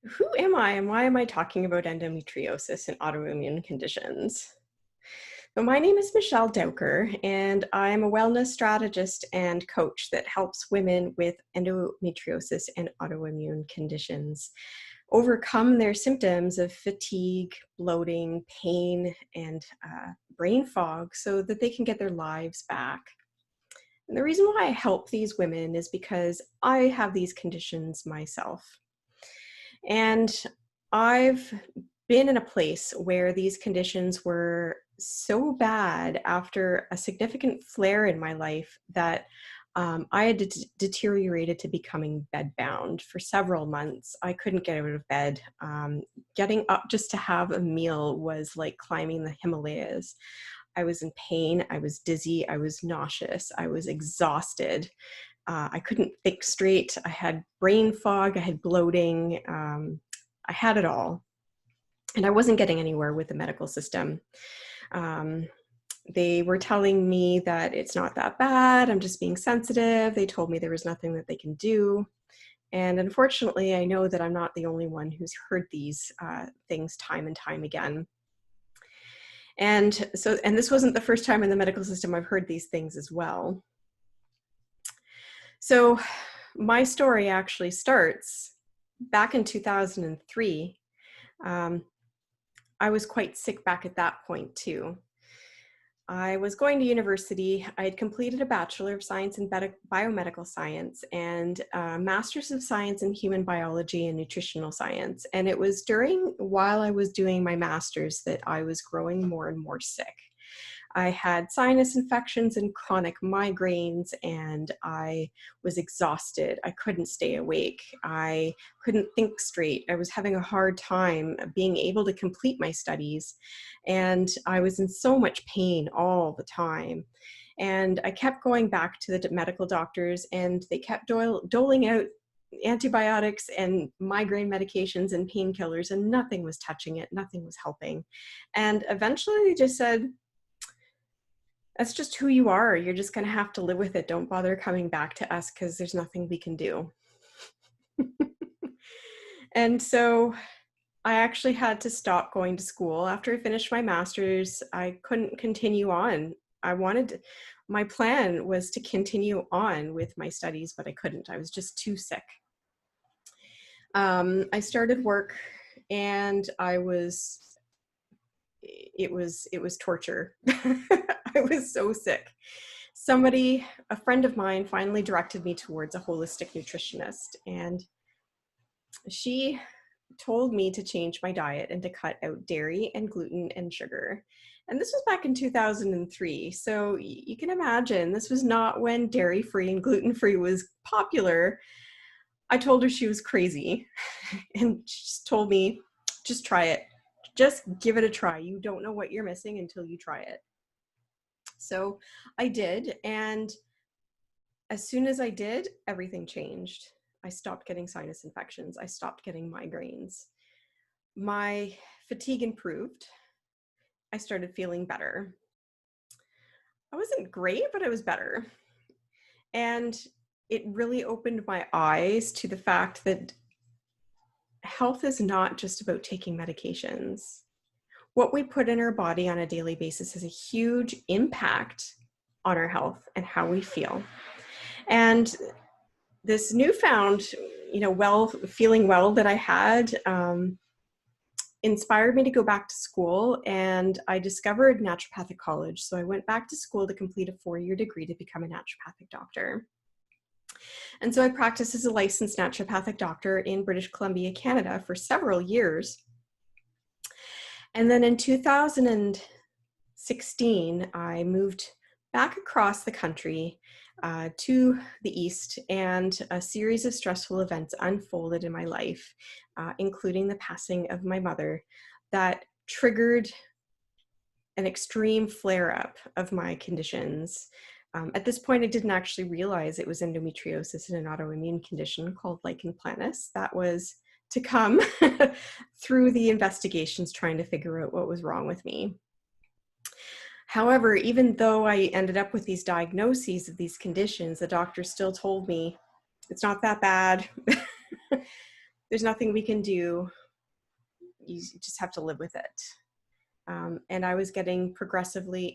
Who am I and why am I talking about endometriosis and autoimmune conditions? So my name is Michelle Dowker, and I'm a wellness strategist and coach that helps women with endometriosis and autoimmune conditions overcome their symptoms of fatigue, bloating, pain, and brain fog so that they can get their lives back. And the reason why I help these women is because I have these conditions myself. And I've been in a place where these conditions were so bad after a significant flare in my life that I had deteriorated to becoming bedbound for several months. I couldn't get out of bed. Getting up just to have a meal was like climbing the Himalayas. I was in pain. I was dizzy. I was nauseous. I was exhausted. I couldn't think straight. I had brain fog. I had bloating. I had it all. And I wasn't getting anywhere with the medical system. They were telling me that it's not that bad. I'm just being sensitive. They told me there was nothing that they can do. And unfortunately, I know that I'm not the only one who's heard these things time and time again. And this wasn't the first time in the medical system I've heard these things as well. So my story actually starts back in 2003. I was quite sick back at that point too. I was going to university. I had completed a Bachelor of Science in Biomedical Science and a Master's of Science in Human Biology and Nutritional Science. And it was while I was doing my master's that I was growing more and more sick. I had sinus infections and chronic migraines, and I was exhausted. I couldn't stay awake. I couldn't think straight. I was having a hard time being able to complete my studies, and I was in so much pain all the time. And I kept going back to the medical doctors, and they kept doling out antibiotics and migraine medications and painkillers, and nothing was touching it. Nothing was helping. And eventually they just said, that's just who you are. You're just going to have to live with it. Don't bother coming back to us because there's nothing we can do. And so I actually had to stop going to school. After I finished my master's, I couldn't continue on. My plan was to continue on with my studies, but I couldn't. I was just too sick. I started work, and it was torture. I was so sick. A friend of mine finally directed me towards a holistic nutritionist, and she told me to change my diet and to cut out dairy and gluten and sugar. And this was back in 2003. So you can imagine this was not when dairy-free and gluten-free was popular. I told her she was crazy, and she just told me, just try it. Just give it a try. You don't know what you're missing until you try it. So I did, and as soon as I did, everything changed. I stopped getting sinus infections. I stopped getting migraines. My fatigue improved. I started feeling better. I wasn't great, but I was better. And it really opened my eyes to the fact that health is not just about taking medications. What we put in our body on a daily basis has a huge impact on our health and how we feel. And this newfound, feeling well that I had inspired me to go back to school, and I discovered naturopathic college. So I went back to school to complete a 4-year degree to become a naturopathic doctor. And so I practiced as a licensed naturopathic doctor in British Columbia, Canada for several years. And then in 2016, I moved back across the country to the East, and a series of stressful events unfolded in my life, including the passing of my mother, that triggered an extreme flare-up of my conditions. At this point, I didn't actually realize it was endometriosis and an autoimmune condition called lichen planus. That was to come through the investigations trying to figure out what was wrong with me. However, even though I ended up with these diagnoses of these conditions, the doctor still told me, it's not that bad. there's nothing we can do. You just have to live with it. And I was getting progressively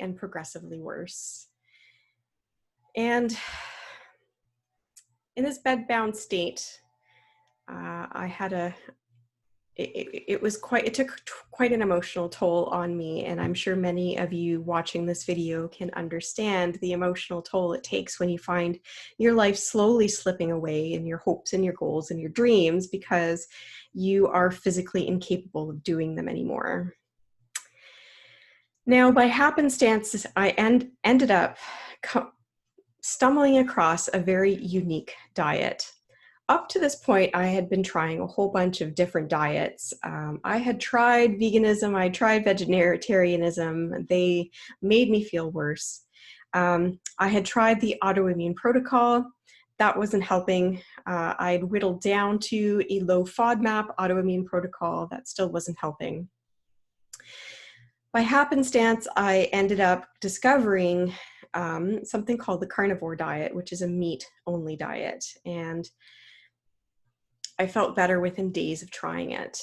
worse. And in this bedbound state, I had it took quite an emotional toll on me. And I'm sure many of you watching this video can understand the emotional toll it takes when you find your life slowly slipping away, and your hopes and your goals and your dreams, because you are physically incapable of doing them anymore. Now, by happenstance, I ended up stumbling across a very unique diet. Up to this point, I had been trying a whole bunch of different diets. I had tried veganism, I tried vegetarianism. They made me feel worse. I had tried the autoimmune protocol. That wasn't helping. I'd whittled down to a low FODMAP autoimmune protocol. That still wasn't helping. By happenstance, I ended up discovering something called the carnivore diet, which is a meat-only diet. And I felt better within days of trying it.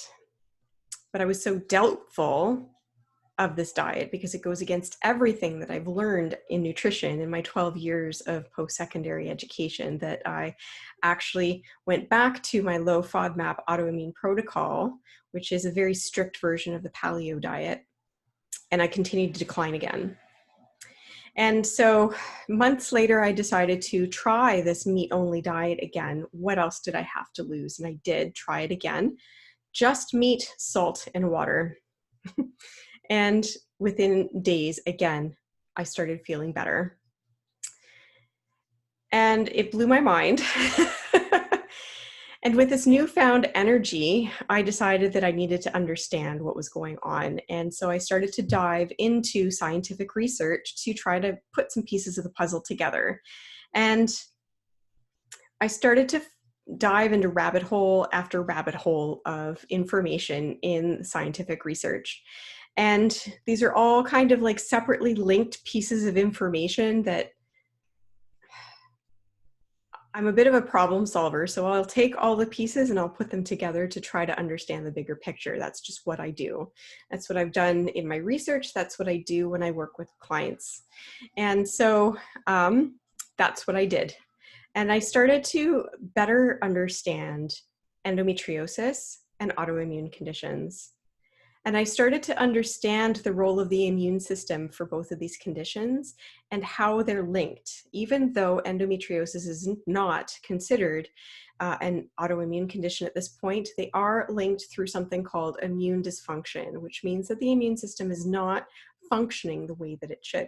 But I was so doubtful of this diet because it goes against everything that I've learned in nutrition in my 12 years of post-secondary education, that I actually went back to my low FODMAP autoimmune protocol, which is a very strict version of the paleo diet. And I continued to decline again. And so months later, I decided to try this meat-only diet again. What else did I have to lose? And I did try it again. Just meat, salt, and water. And within days, again, I started feeling better. And it blew my mind. And with this newfound energy, I decided that I needed to understand what was going on. And so I started to dive into scientific research to try to put some pieces of the puzzle together. And I started to dive into rabbit hole after rabbit hole of information in scientific research. And these are all kind of like separately linked pieces of information that I'm a bit of a problem solver, so I'll take all the pieces and I'll put them together to try to understand the bigger picture. That's just what I do. That's what I've done in my research. That's what I do when I work with clients. And so that's what I did. And I started to better understand endometriosis and autoimmune conditions. And I started to understand the role of the immune system for both of these conditions and how they're linked. Even though endometriosis is not considered an autoimmune condition at this point, they are linked through something called immune dysfunction, which means that the immune system is not functioning the way that it should.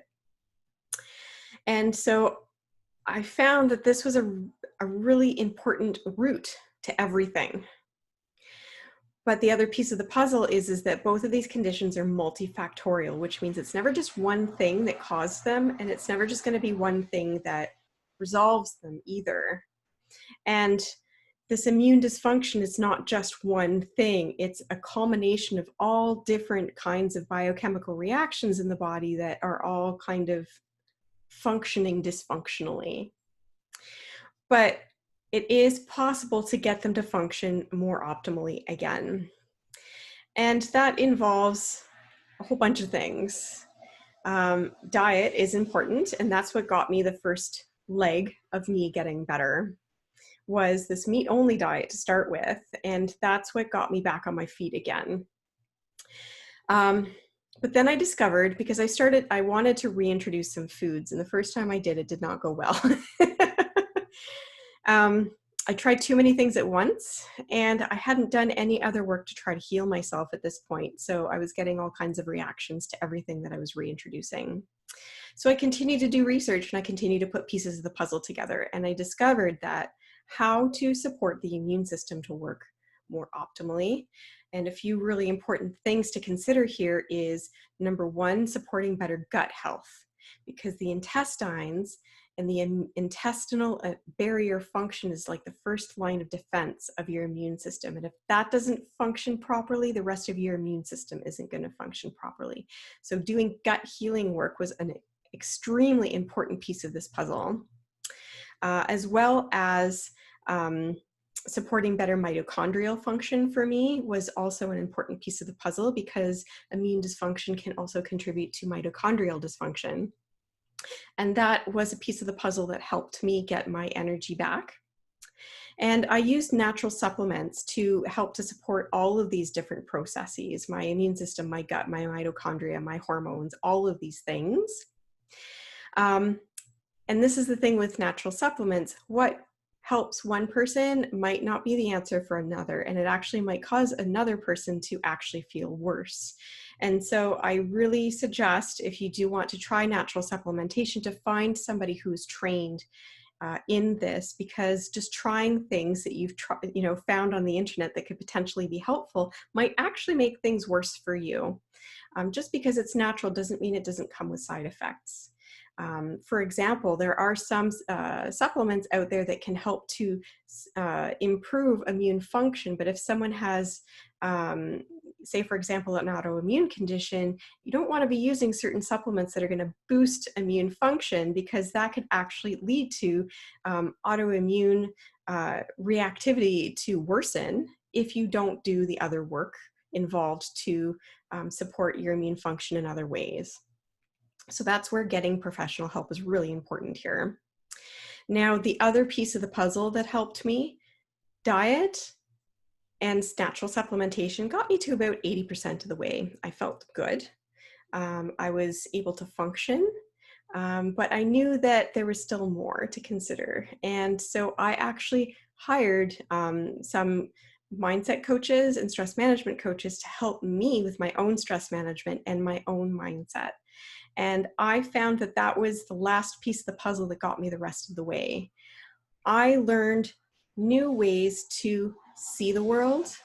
And so I found that this was a really important root to everything. But the other piece of the puzzle is that both of these conditions are multifactorial, which means it's never just one thing that caused them, and it's never just going to be one thing that resolves them either. And this immune dysfunction is not just one thing. It's a culmination of all different kinds of biochemical reactions in the body that are all kind of functioning dysfunctionally. But it is possible to get them to function more optimally again. And that involves a whole bunch of things. Diet is important, and that's what got me the first leg of me getting better, was this meat-only diet to start with, and that's what got me back on my feet again. But then I discovered, because I wanted to reintroduce some foods, and the first time I did, it did not go well. I tried too many things at once, and I hadn't done any other work to try to heal myself at this point. So I was getting all kinds of reactions to everything that I was reintroducing. So I continued to do research, and I continued to put pieces of the puzzle together. And I discovered that how to support the immune system to work more optimally. And a few really important things to consider here is, number one, supporting better gut health, because the intestines and the intestinal barrier function is like the first line of defense of your immune system. And if that doesn't function properly, the rest of your immune system isn't going to function properly. So doing gut healing work was an extremely important piece of this puzzle, as well as Supporting better mitochondrial function for me was also an important piece of the puzzle, because immune dysfunction can also contribute to mitochondrial dysfunction. And that was a piece of the puzzle that helped me get my energy back. And I used natural supplements to help to support all of these different processes: my immune system, my gut, my mitochondria, my hormones, all of these things. And this is the thing with natural supplements: what helps one person might not be the answer for another, and it actually might cause another person to actually feel worse. And so I really suggest, if you do want to try natural supplementation, to find somebody who's trained in this, because just trying things that you've found on the internet that could potentially be helpful might actually make things worse for you. Just because it's natural doesn't mean it doesn't come with side effects. For example, there are some supplements out there that can help to improve immune function, but if someone has, say for example, an autoimmune condition, you don't want to be using certain supplements that are going to boost immune function, because that could actually lead to autoimmune reactivity to worsen if you don't do the other work involved to support your immune function in other ways. So that's where getting professional help is really important here. Now, the other piece of the puzzle that helped me, diet and natural supplementation, got me to about 80% of the way. I felt good. I was able to function, but I knew that there was still more to consider. And so I actually hired some mindset coaches and stress management coaches to help me with my own stress management and my own mindset. And I found that that was the last piece of the puzzle that got me the rest of the way. I learned new ways to see the world,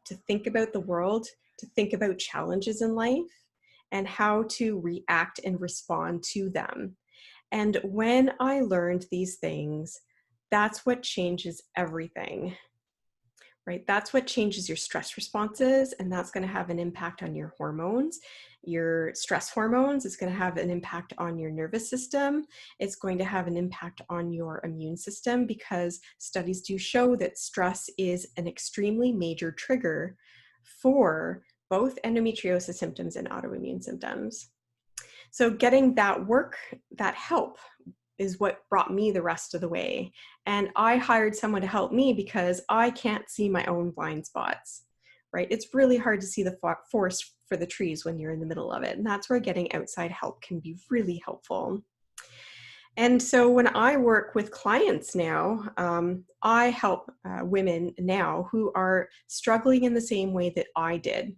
to think about the world, to think about challenges in life, and how to react and respond to them. And when I learned these things, that's what changes everything. Right? That's what changes your stress responses, and that's going to have an impact on your hormones, your stress hormones. It's going to have an impact on your nervous system. It's going to have an impact on your immune system, because studies do show that stress is an extremely major trigger for both endometriosis symptoms and autoimmune symptoms. So getting that work, that help, is what brought me the rest of the way. And I hired someone to help me because I can't see my own blind spots, right? It's really hard to see the forest for the trees when you're in the middle of it. And that's where getting outside help can be really helpful. And so when I work with clients now, I help women now who are struggling in the same way that I did.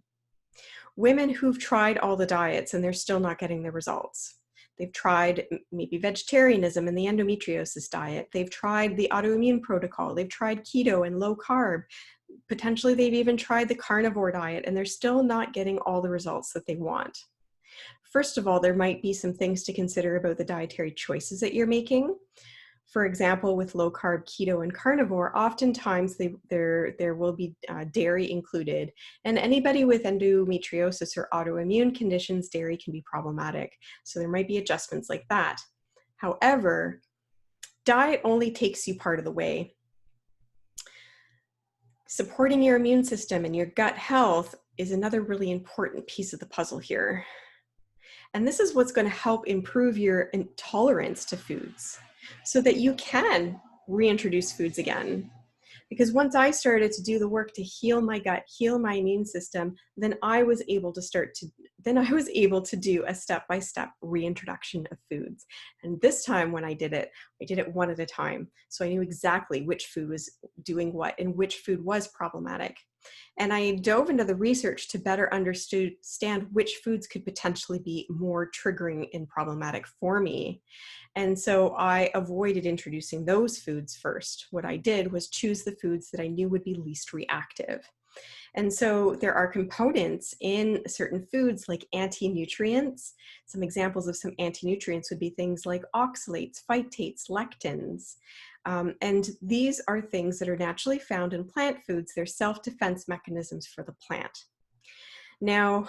Women who've tried all the diets and they're still not getting the results. They've tried maybe vegetarianism and the endometriosis diet. They've tried the autoimmune protocol. They've tried keto and low carb. Potentially, they've even tried the carnivore diet, and they're still not getting all the results that they want. First of all, there might be some things to consider about the dietary choices that you're making. For example, with low carb, keto, and carnivore, oftentimes there will be dairy included. And anybody with endometriosis or autoimmune conditions, dairy can be problematic. So there might be adjustments like that. However, diet only takes you part of the way. Supporting your immune system and your gut health is another really important piece of the puzzle here. And this is what's going to help improve your intolerance to foods, so that you can reintroduce foods again. Because once I started to do the work to heal my gut, heal my immune system, then I was able to do a step-by-step reintroduction of foods. And this time when I did it one at a time. So I knew exactly which food was doing what and which food was problematic. And I dove into the research to better understand which foods could potentially be more triggering and problematic for me. And so I avoided introducing those foods first. What I did was choose the foods that I knew would be least reactive. And so there are components in certain foods like anti-nutrients. Some examples of some anti-nutrients would be things like oxalates, phytates, lectins. And these are things that are naturally found in plant foods. They're self-defense mechanisms for the plant. Now,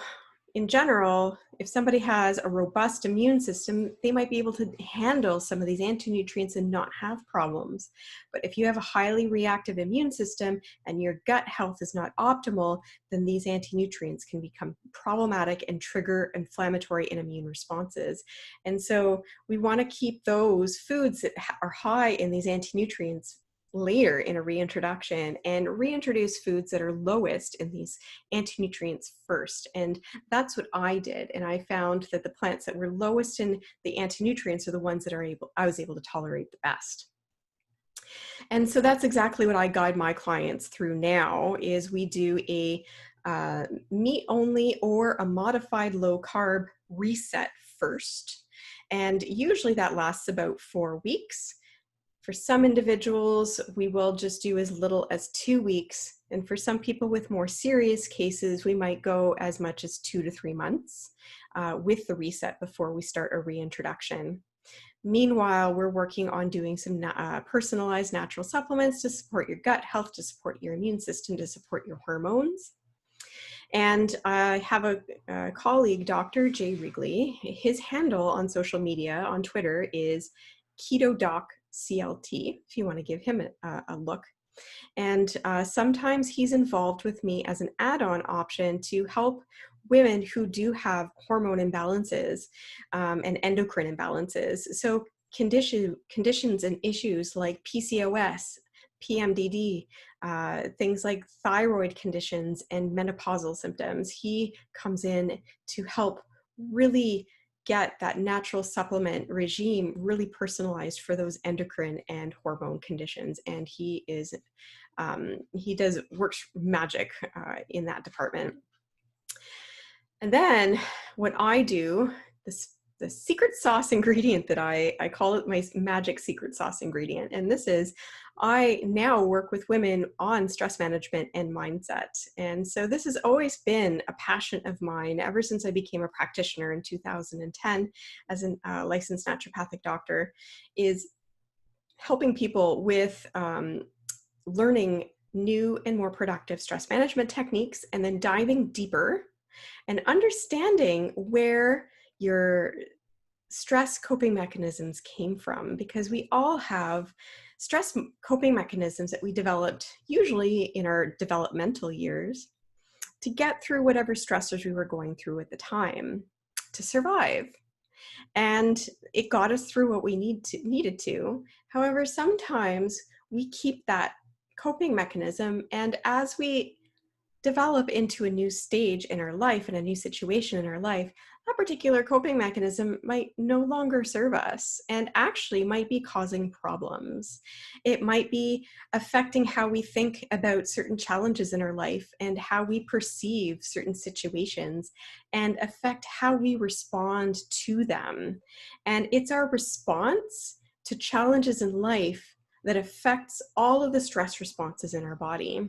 in general, if somebody has a robust immune system, they might be able to handle some of these anti-nutrients and not have problems. But if you have a highly reactive immune system and your gut health is not optimal, then these anti-nutrients can become problematic and trigger inflammatory and immune responses. And so we want to keep those foods that are high in these anti-nutrients later in a reintroduction, and reintroduce foods that are lowest in these anti-nutrients first. And that's what I did. And I found that the plants that were lowest in the anti-nutrients are the ones that I was able to tolerate the best. And so that's exactly what I guide my clients through now. Is we do a meat only or a modified low carb reset first. And usually that lasts about 4 weeks. For some individuals, we will just do as little as 2 weeks. And for some people with more serious cases, we might go as much as 2 to 3 months with the reset before we start a reintroduction. Meanwhile, we're working on doing some personalized natural supplements to support your gut health, to support your immune system, to support your hormones. And I have a colleague, Dr. Jay Wrigley. His handle on social media, on Twitter, is KetoDocCLT, if you want to give him a look. And sometimes he's involved with me as an add-on option to help women who do have hormone imbalances and endocrine imbalances. So conditions and issues like PCOS, PMDD, things like thyroid conditions and menopausal symptoms. He comes in to help really get that natural supplement regime really personalized for those endocrine and hormone conditions. And he works magic in that department. And then what I do, the secret sauce ingredient that I call it my magic secret sauce ingredient. And this is, I now work with women on stress management and mindset. And so this has always been a passion of mine ever since I became a practitioner in 2010 as a licensed naturopathic doctor, is helping people with learning new and more productive stress management techniques, and then diving deeper and understanding where your stress coping mechanisms came from, because we all have stress coping mechanisms that we developed usually in our developmental years to get through whatever stressors we were going through at the time to survive. And it got us through what we needed to. However, sometimes we keep that coping mechanism, and as we develop into a new stage in our life and a new situation in our life, that particular coping mechanism might no longer serve us and actually might be causing problems. It might be affecting how we think about certain challenges in our life and how we perceive certain situations, and affect how we respond to them. And it's our response to challenges in life that affects all of the stress responses in our body.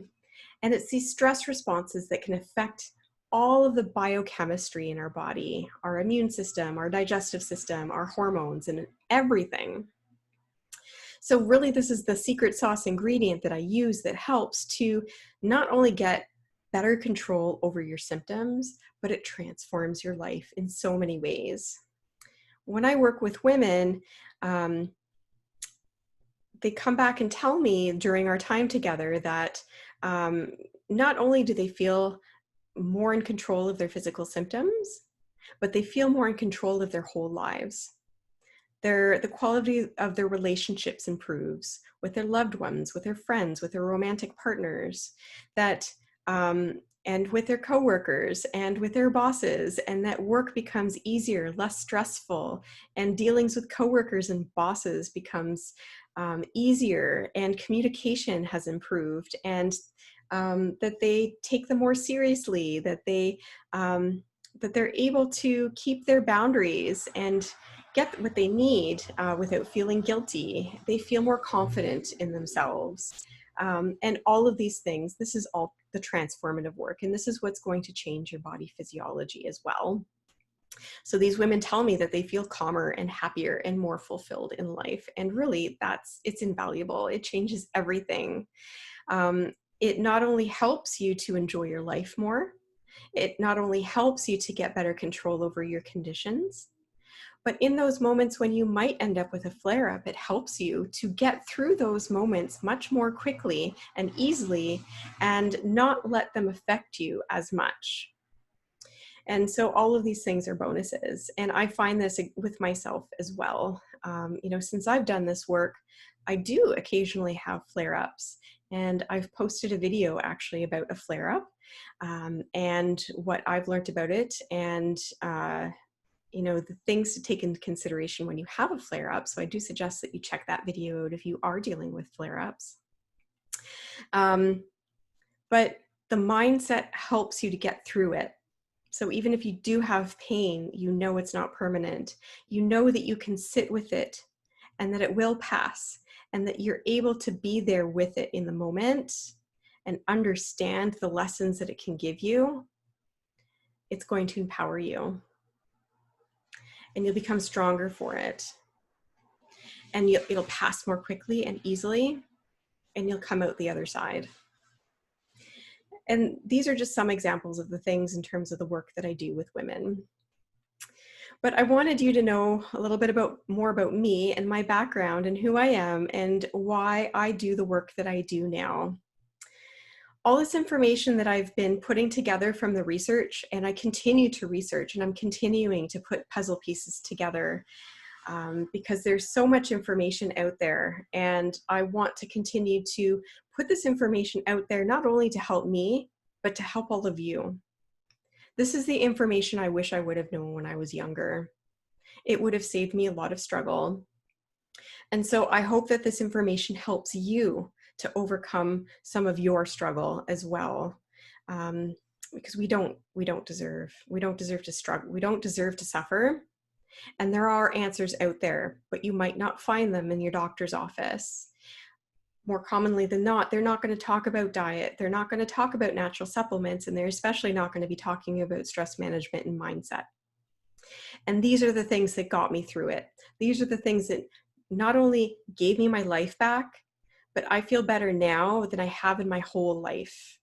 And it's these stress responses that can affect all of the biochemistry in our body, our immune system, our digestive system, our hormones, and everything. So really, this is the secret sauce ingredient that I use that helps to not only get better control over your symptoms, but it transforms your life in so many ways. When I work with women, they come back and tell me during our time together that not only do they feel more in control of their physical symptoms, but they feel more in control of their whole lives. The quality of their relationships improves with their loved ones, with their friends, with their romantic partners, and with their coworkers and with their bosses, and that work becomes easier, less stressful, and dealings with coworkers and bosses becomes easier, and communication has improved, and that they take them more seriously, that they're able to keep their boundaries and get what they need without feeling guilty. They feel more confident in themselves. And all of these things, this is all the transformative work, and this is what's going to change your body physiology as well. So these women tell me that they feel calmer and happier and more fulfilled in life. And really, it's invaluable. It changes everything. It not only helps you to enjoy your life more, It not only helps you to get better control over your conditions, but in those moments when you might end up with a flare-up, it helps you to get through those moments much more quickly and easily and not let them affect you as much. And so all of these things are bonuses. And I find this with myself as well. Since I've done this work, I do occasionally have flare-ups. And I've posted a video actually about a flare-up and what I've learned about it, and the things to take into consideration when you have a flare-up. So I do suggest that you check that video out if you are dealing with flare-ups. But the mindset helps you to get through it. So even if you do have pain, you know it's not permanent. You know that you can sit with it and that it will pass, and that you're able to be there with it in the moment and understand the lessons that it can give you. It's going to empower you, and you'll become stronger for it. And it'll pass more quickly and easily, and you'll come out the other side. And these are just some examples of the things in terms of the work that I do with women. But I wanted you to know a little bit more about me and my background and who I am and why I do the work that I do now. All this information that I've been putting together from the research, and I continue to research, and I'm continuing to put puzzle pieces together because there's so much information out there, and I want to continue to put this information out there, not only to help me, but to help all of you. This is the information I wish I would have known when I was younger. It would have saved me a lot of struggle. And so I hope that this information helps you to overcome some of your struggle as well. Because we don't deserve to struggle. We don't deserve to suffer. And there are answers out there, but you might not find them in your doctor's office. More commonly than not, they're not going to talk about diet. They're not going to talk about natural supplements, and they're especially not going to be talking about stress management and mindset. And these are the things that got me through it. These are the things that not only gave me my life back, but I feel better now than I have in my whole life.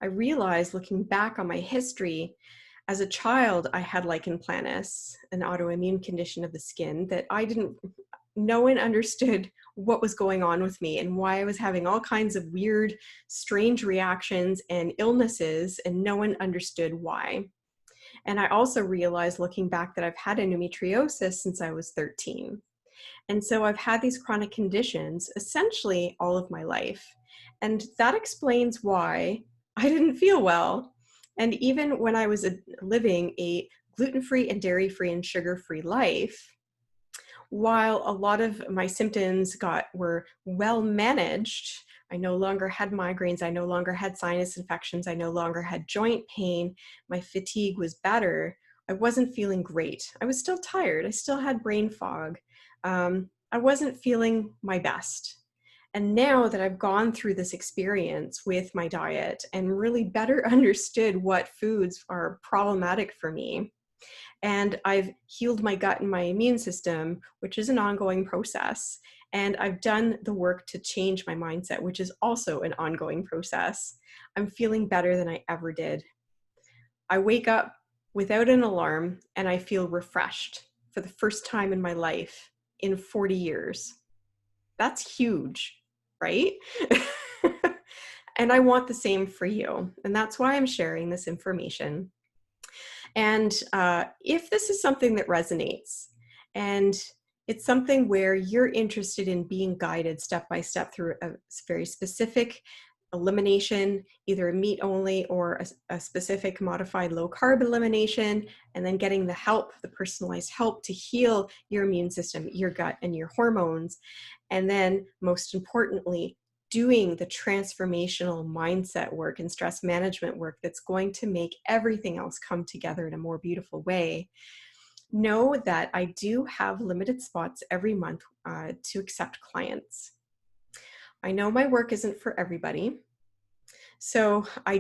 I realized, looking back on my history, as a child, I had lichen planus, an autoimmune condition of the skin that no one understood what was going on with me and why I was having all kinds of weird, strange reactions and illnesses, and no one understood why. And I also realized, looking back, that I've had endometriosis since I was 13. And so I've had these chronic conditions essentially all of my life. And that explains why I didn't feel well. And even when I was living a gluten-free and dairy-free and sugar-free life, while a lot of my symptoms were well managed, I no longer had migraines, I no longer had sinus infections, I no longer had joint pain, my fatigue was better, I wasn't feeling great. I was still tired, I still had brain fog. I wasn't feeling my best. And now that I've gone through this experience with my diet and really better understood what foods are problematic for me, and I've healed my gut and my immune system, which is an ongoing process, and I've done the work to change my mindset, which is also an ongoing process, I'm feeling better than I ever did. I wake up without an alarm and I feel refreshed for the first time in my life in 40 years. That's huge, right? And I want the same for you. And that's why I'm sharing this information. And if this is something that resonates, and it's something where you're interested in being guided step by step through a very specific elimination, either a meat only or a specific modified low carb elimination, and then getting the help, the personalized help to heal your immune system, your gut, and your hormones. And then most importantly, doing the transformational mindset work and stress management work that's going to make everything else come together in a more beautiful way. Know that I do have limited spots every month to accept clients. I know my work isn't for everybody. So I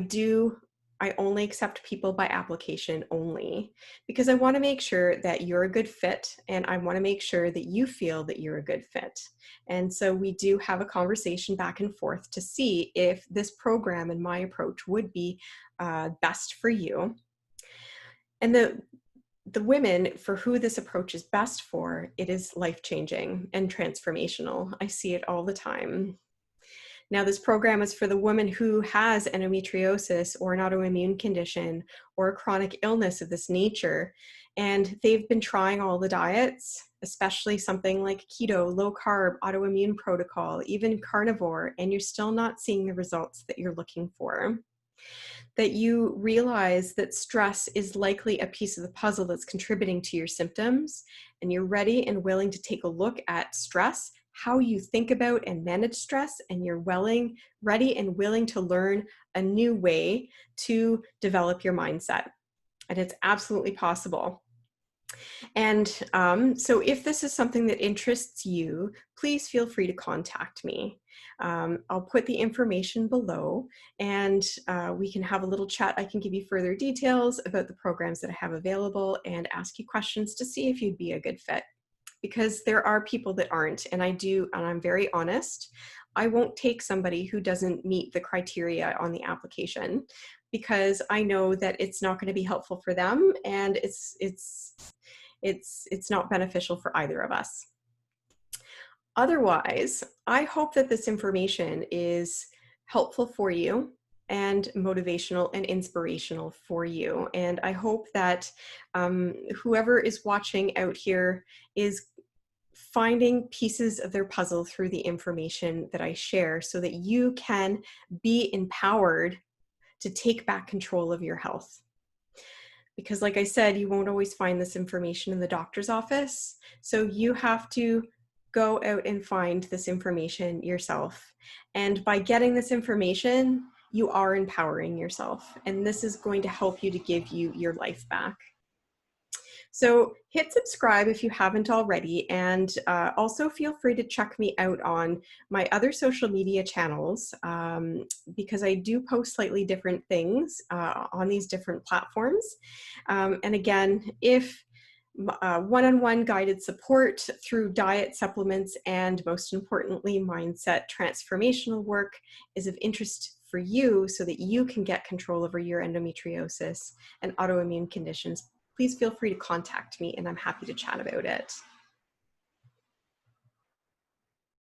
I only accept people by application only, because I want to make sure that you're a good fit, and I want to make sure that you feel that you're a good fit. And so we do have a conversation back and forth to see if this program and my approach would be best for you. And the women for who this approach is best for, it is life-changing and transformational. I see it all the time. Now, this program is for the woman who has endometriosis or an autoimmune condition or a chronic illness of this nature, and they've been trying all the diets, especially something like keto, low carb, autoimmune protocol, even carnivore, and you're still not seeing the results that you're looking for. That you realize that stress is likely a piece of the puzzle that's contributing to your symptoms, and you're ready and willing to take a look at stress, how you think about and manage stress, and you're ready and willing to learn a new way to develop your mindset. And it's absolutely possible. And so if this is something that interests you, please feel free to contact me. I'll put the information below, and we can have a little chat. I can give you further details about the programs that I have available and ask you questions to see if you'd be a good fit. Because there are people that aren't, and I'm very honest. I won't take somebody who doesn't meet the criteria on the application, because I know that it's not going to be helpful for them, and it's not beneficial for either of us. Otherwise, I hope that this information is helpful for you and motivational and inspirational for you. And I hope that whoever is watching out here is finding pieces of their puzzle through the information that I share, so that you can be empowered to take back control of your health. Because like I said, you won't always find this information in the doctor's office. So you have to go out and find this information yourself. And by getting this information, you are empowering yourself. And this is going to help you to give you your life back. So hit subscribe if you haven't already, and also feel free to check me out on my other social media channels, because I do post slightly different things on these different platforms. And again, if one-on-one guided support through diet, supplements, and most importantly, mindset transformational work is of interest for you, so that you can get control over your endometriosis and autoimmune conditions, please feel free to contact me, and I'm happy to chat about it.